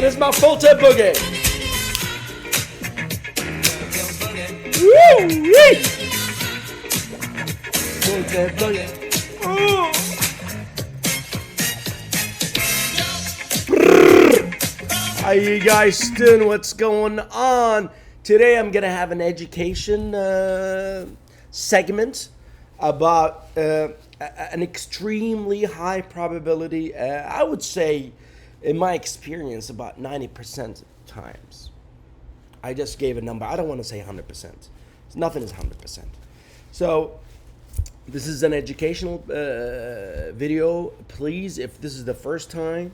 is my filter boogie. Woo-wee! Filter boogie. Ooh. How you guys doing? What's going on? Today I'm gonna have an education segment about an extremely high probability. I would say, in my experience, about 90% times. I just gave a number. I don't want to say 100%. Nothing is 100%. So this is an educational video. Please, if this is the first time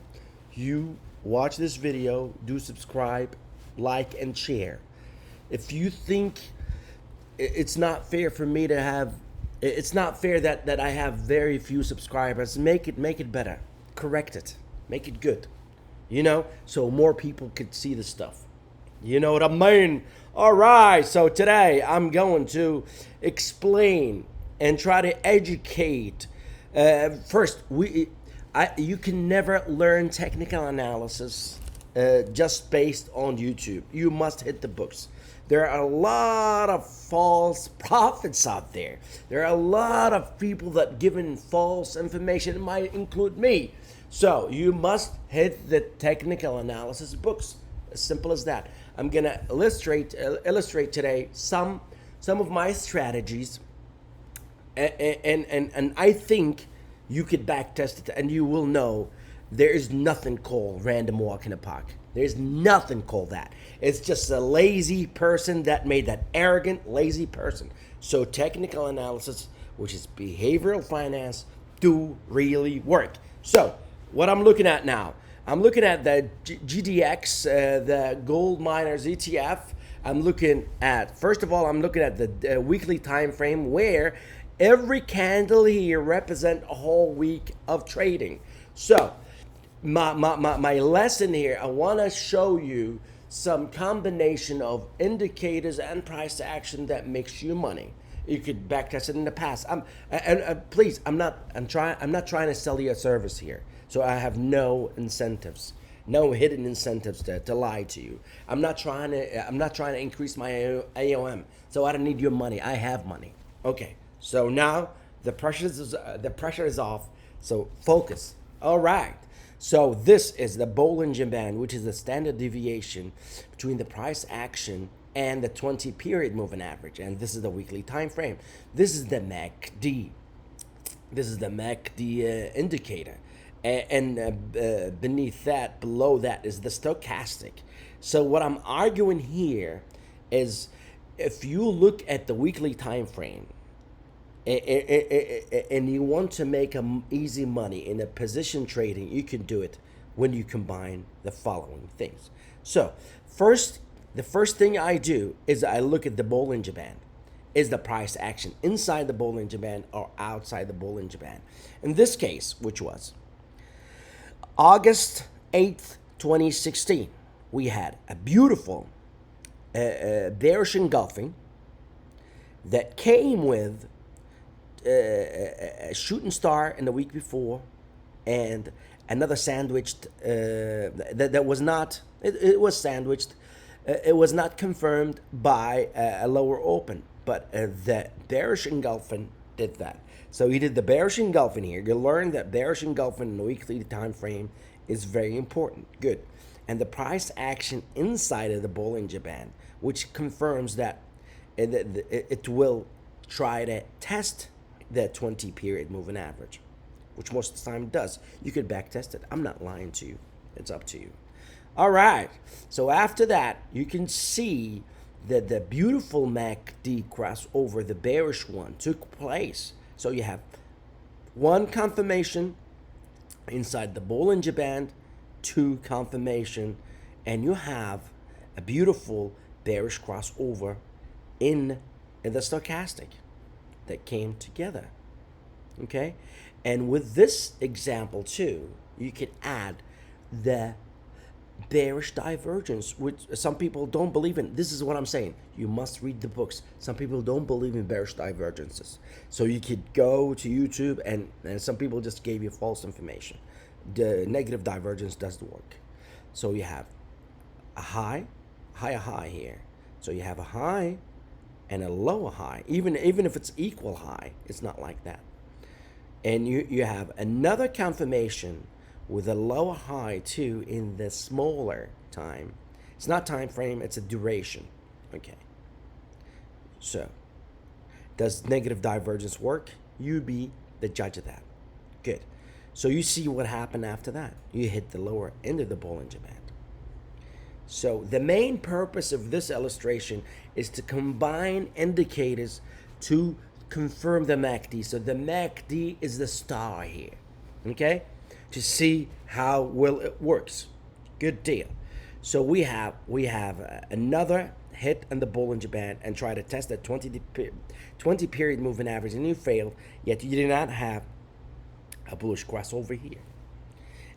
you watch this video, do subscribe, like, and share. If you think it's not fair for me to have, it's not fair that I have very few subscribers, make it better. Correct it. Make it good. You know, so more people could see the stuff. You know what I mean? All right, so today I'm going to explain and try to educate. First, you can never learn technical analysis just based on YouTube. You must hit the books. There are a lot of false prophets out there. There are a lot of people that given false information. It might include me. So you must hit the technical analysis books. As simple as that. I'm gonna illustrate today some of my strategies, and I think you could backtest it, and you will know there is nothing called random walk in the park. There's nothing called that. It's just a lazy person that made that arrogant, lazy person. So technical analysis, which is behavioral finance, do really work. So what I'm looking at now, I'm looking at the GDX, the gold miners ETF. I'm looking at, first of all, I'm looking at the weekly time frame where every candle here represents a whole week of trading. So my lesson here, I want to show you some combination of indicators and price action that makes you money. You could backtest it in the past. Please, I'm not trying to sell you a service here. So I have no incentives, no hidden incentives to lie to you. I'm not trying to increase my AOM. So I don't need your money. I have money. Okay. So now the pressure is off. So focus. All right. So this is the Bollinger Band, which is the standard deviation between the price action and the 20 period moving average. And this is the weekly time frame. This is the MACD. This is the MACD indicator. And beneath that, below that, is the stochastic. So what I'm arguing here is, if you look at the weekly time frame and you want to make easy money in a position trading, you can do it when you combine the following things. So the first thing I do is I look at the Bollinger Band. Is the price action inside the Bollinger Band or outside the Bollinger Band? In this case, which was August 8th, 2016, we had a beautiful bearish engulfing that came with a shooting star in the week before, and another sandwiched that was not, it was sandwiched. It was not confirmed by a lower open, but the bearish engulfing did that. So he did the bearish engulfing here. You learn that bearish engulfing in the weekly time frame is very important. Good. And the price action inside of the Bollinger Band, which confirms that it will try to test the 20 period moving average, which most of the time it does. You could back test it. I'm not lying to you. It's up to you. All right. So after that, you can see that the beautiful MACD crossover, the bearish one, took place. So you have one confirmation inside the Bollinger Band, two confirmation, and you have a beautiful bearish crossover in the stochastic that came together. Okay? And with this example too, you can add the bearish divergence, which some people don't believe in. This is what I'm saying. You must read the books. Some people don't believe in bearish divergences. So you could go to YouTube, and some people just gave you false information. The negative divergence doesn't work. So you have a higher high here. So you have a high and a lower high. Even if it's equal high, it's not like that. And you have another confirmation with a lower high too in the smaller time. It's not time frame, it's a duration. Okay. So, does negative divergence work? You be the judge of that. Good. So you see what happened after that. You hit the lower end of the Bollinger Band. So the main purpose of this illustration is to combine indicators to confirm the MACD. So the MACD is the star here, okay? To see how well it works. Good deal. So we have another hit on the Bollinger Band and try to test that 20 period moving average, and you failed, yet you did not have a bullish crossover here.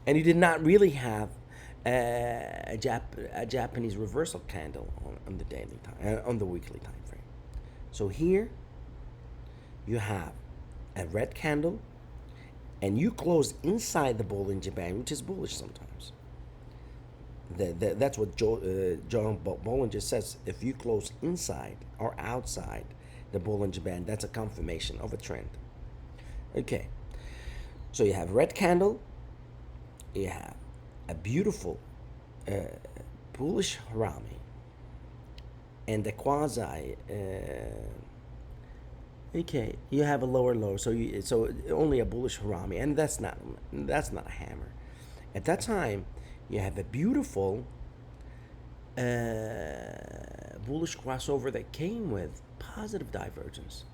And you did not really have a Japanese reversal candle on the daily time, on the weekly time frame. So here you have a red candle, and you close inside the Bollinger Band, which is bullish sometimes. That's what John Bollinger says. If you close inside or outside the Bollinger Band, that's a confirmation of a trend. Okay, so you have red candle, you have a beautiful bullish harami, and the quasi. Okay, you have a lower low, so only a bullish harami, and that's not a hammer. At that time, you have a beautiful bullish crossover that came with positive divergence.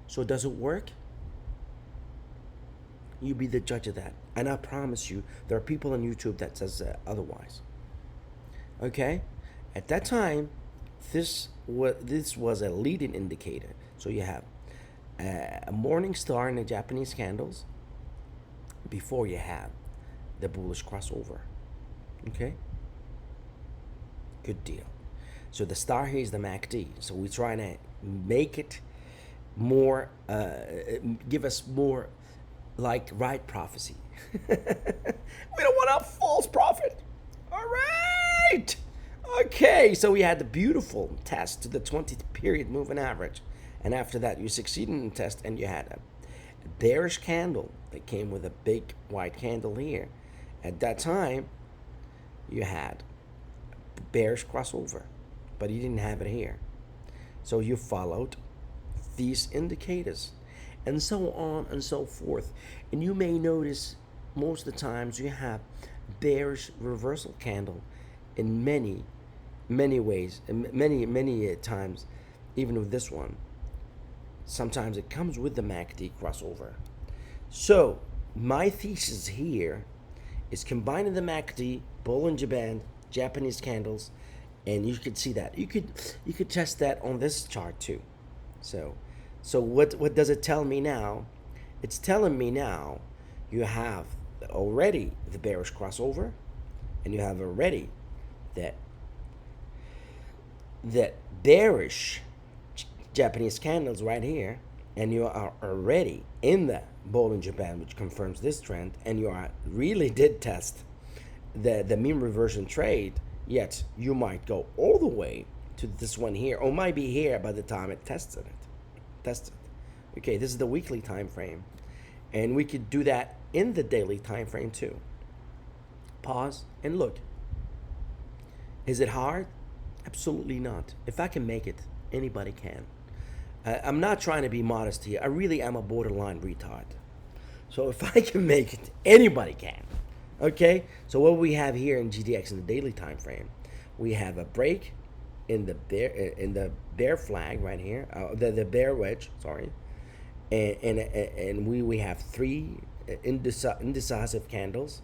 So does it work? You be the judge of that. And I promise you, there are people on YouTube that says otherwise. Okay? At that time, this was a leading indicator. So you have a morning star in the Japanese candles before you have the bullish crossover. Okay? Good deal. So the star here is the MACD. So we're trying to make it more, give us more like right prophecy. We don't want a false prophet. All right. Okay, so we had the beautiful test to the 20 period moving average. And after that, you succeeded in the test, and you had a bearish candle that came with a big white candle here. At that time, you had bearish crossover, but you didn't have it here. So you followed these indicators, and so on and so forth. And you may notice most of the times you have bearish reversal candle in many ways, many times, even with this one. Sometimes it comes with the MACD crossover. So my thesis here is combining the MACD, Bollinger Band, Japanese candles, and you could see that. You could test that on this chart too. So what does it tell me now? It's telling me now you have already the bearish crossover, and you have already that bearish Japanese candles right here, and you are already in the Bollinger Band, which confirms this trend, and you really did test the mean reversion trade, yet you might go all the way to this one here, or might be here by the time it tested it. Okay, this is the weekly time frame, and we could do that in the daily time frame too. Pause and look. Is it hard? Absolutely not. If I can make it, anybody can. I'm not trying to be modest here. I really am a borderline retard. So if I can make it, anybody can. Okay? So what we have here in GDX in the daily time frame, we have a break in the bear flag right here, the bear wedge, sorry, and we have three indecisive candles.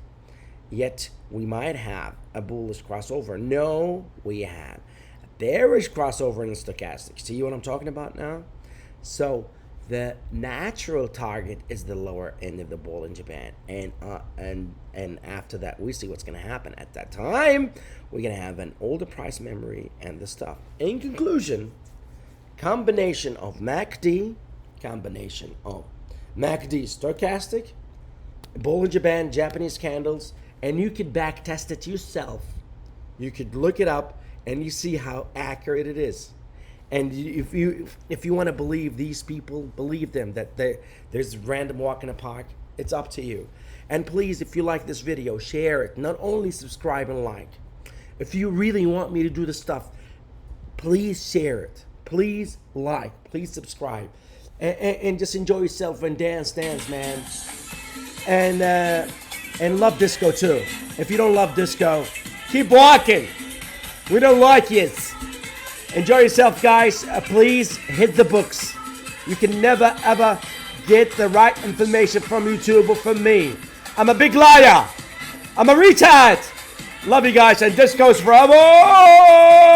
Yet we might have a bullish crossover. No, we have a bearish crossover in the stochastic. See what I'm talking about now? So the natural target is the lower end of the Bollinger Band, and after that we see what's going to happen. At that time, we're going to have an older price memory and the stuff. In conclusion, combination of MACD stochastic, Bollinger Band, Japanese candles, and you could back test it yourself You could look it up and you see how accurate it is. And if you want to believe these people, believe them that there's random walk in the park. It's up to you. And please, if you like this video, share it. Not only subscribe and like. If you really want me to do the stuff, please share it. Please like. Please subscribe. And just enjoy yourself and dance, man. And love disco too. If you don't love disco, keep walking. We don't like it. Enjoy yourself, guys. Please hit the books. You can never, ever get the right information from YouTube or from me. I'm a big liar. I'm a retard. Love you guys, and this goes forever.